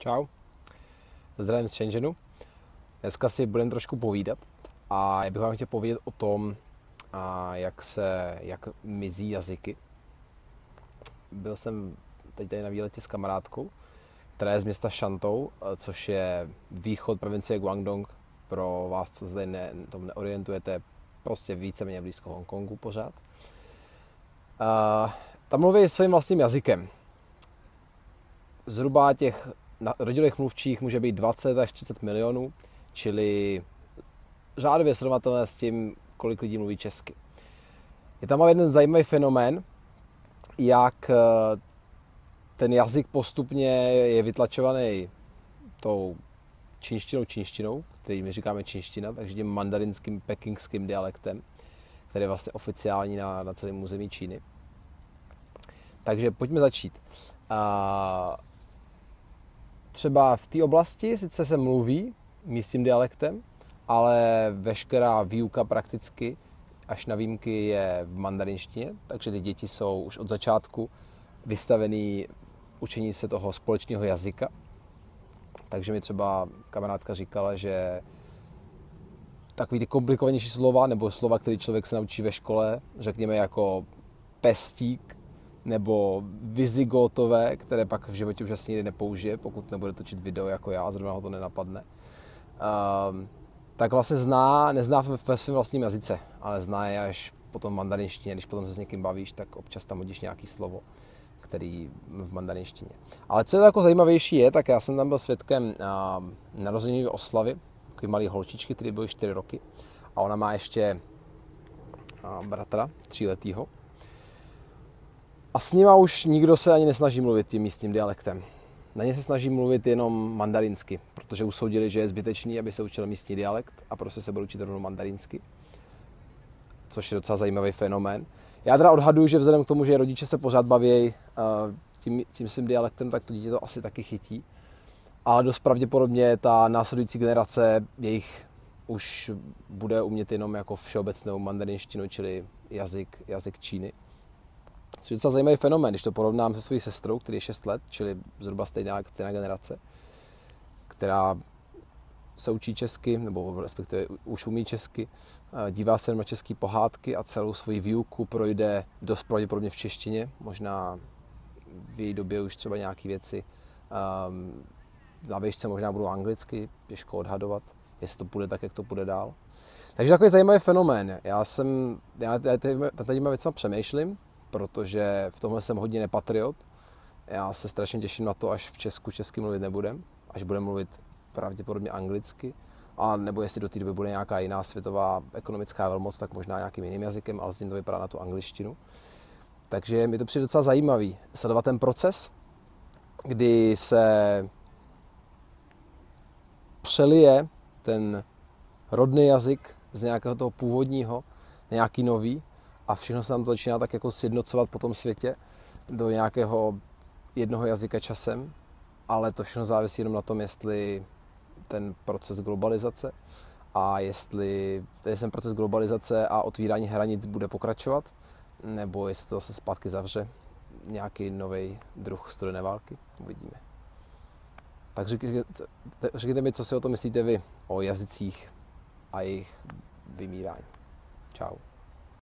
Čau, zdravím z Shenzhenu. Dneska si budeme trošku povídat a já bych vám chtěl povědět o tom, jak mizí jazyky. Byl jsem teď tady na výletě s kamarádkou, která je z města Shantou, což je východ provincie Guangdong. Pro vás, co se tady tomu neorientujete, prostě víceméně blízko Hongkongu pořád. Tam mluví svým vlastním jazykem. Zhruba těch rodilých mluvčích může být 20 až 30 milionů, čili řádově srovnatelné s tím, kolik lidí mluví česky. Je tam ale jeden zajímavý fenomén, jak ten jazyk postupně je vytlačovaný tou čínštinou, který my říkáme čínština, takže tím mandarinským pekingským dialektem, který je vlastně oficiální na celém území Číny. Takže pojďme začít. Třeba v té oblasti sice se mluví místním dialektem, ale veškerá výuka prakticky až na výjimky je v mandarinštině, takže ty děti jsou už od začátku vystavený učení se toho společného jazyka. Takže mi třeba kamarádka říkala, že takový ty komplikovanější slova, nebo slova, které člověk se naučí ve škole, řekněme jako pestík, nebo vizigotové, které pak v životě už asi nikdy nepoužije, pokud nebude točit video jako já, zrovna ho to nenapadne. Tak vlastně nezná ve svém vlastním jazyce, ale zná je až potom v mandarinštině. Když potom se s někým bavíš, tak občas tam hodíš nějaký slovo, který v mandarinštině. Ale co je jako zajímavější je, tak já jsem tam byl svědkem narozeninové oslavy, takový malý holčičky, který byl 4 roky, a ona má ještě bratra, 3letýho. A s nima už nikdo se ani nesnaží mluvit tím místním dialektem. Na ně se snaží mluvit jenom mandarinsky, protože usoudili, že je zbytečný, aby se učil místní dialekt a prostě se budou učit rovnou mandarinsky. Což je docela zajímavý fenomén. Já teda odhaduji, že vzhledem k tomu, že rodiče se pořád baví tím svým dialektem, tak to dítě to asi taky chytí. Ale dost pravděpodobně ta následující generace jejich už bude umět jenom jako všeobecnou mandarinštinu, čili jazyk Číny. Což je docela zajímavý fenomén, když to porovnám se svojí sestrou, který je 6 let, čili zhruba stejná generace, která se učí česky, nebo respektive už umí česky, dívá se na české pohádky a celou svoji výuku projde dost pravděpodobně v češtině. Možná v její době už třeba nějaké věci na výšce možná budou anglicky, těžko odhadovat, jestli to půjde tak, jak to půjde dál. Takže takový zajímavý fenomén. Já tady věcma přemýšlím, protože v tomhle jsem hodně nepatriot. Já se strašně těším na to, až v Česku česky mluvit nebudem, až budeme mluvit pravděpodobně anglicky, a nebo jestli do té doby bude nějaká jiná světová ekonomická velmoc, tak možná nějakým jiným jazykem, ale zatím to vypadá na tu angličtinu. Takže mi to přijde docela zajímavý sledovat ten proces, kdy se přelije ten rodný jazyk z nějakého toho původního, nějaký nový, a všechno se tam to začíná tak jako sjednocovat po tom světě do nějakého jednoho jazyka časem, ale to všechno závisí jenom na tom, jestli ten proces globalizace ten proces globalizace a otvírání hranic bude pokračovat, nebo jestli to se zpátky zavře nějaký nový druh studené války. Uvidíme. Tak řekněte mi, co si o tom myslíte vy, o jazycích a jejich vymírání. Čau.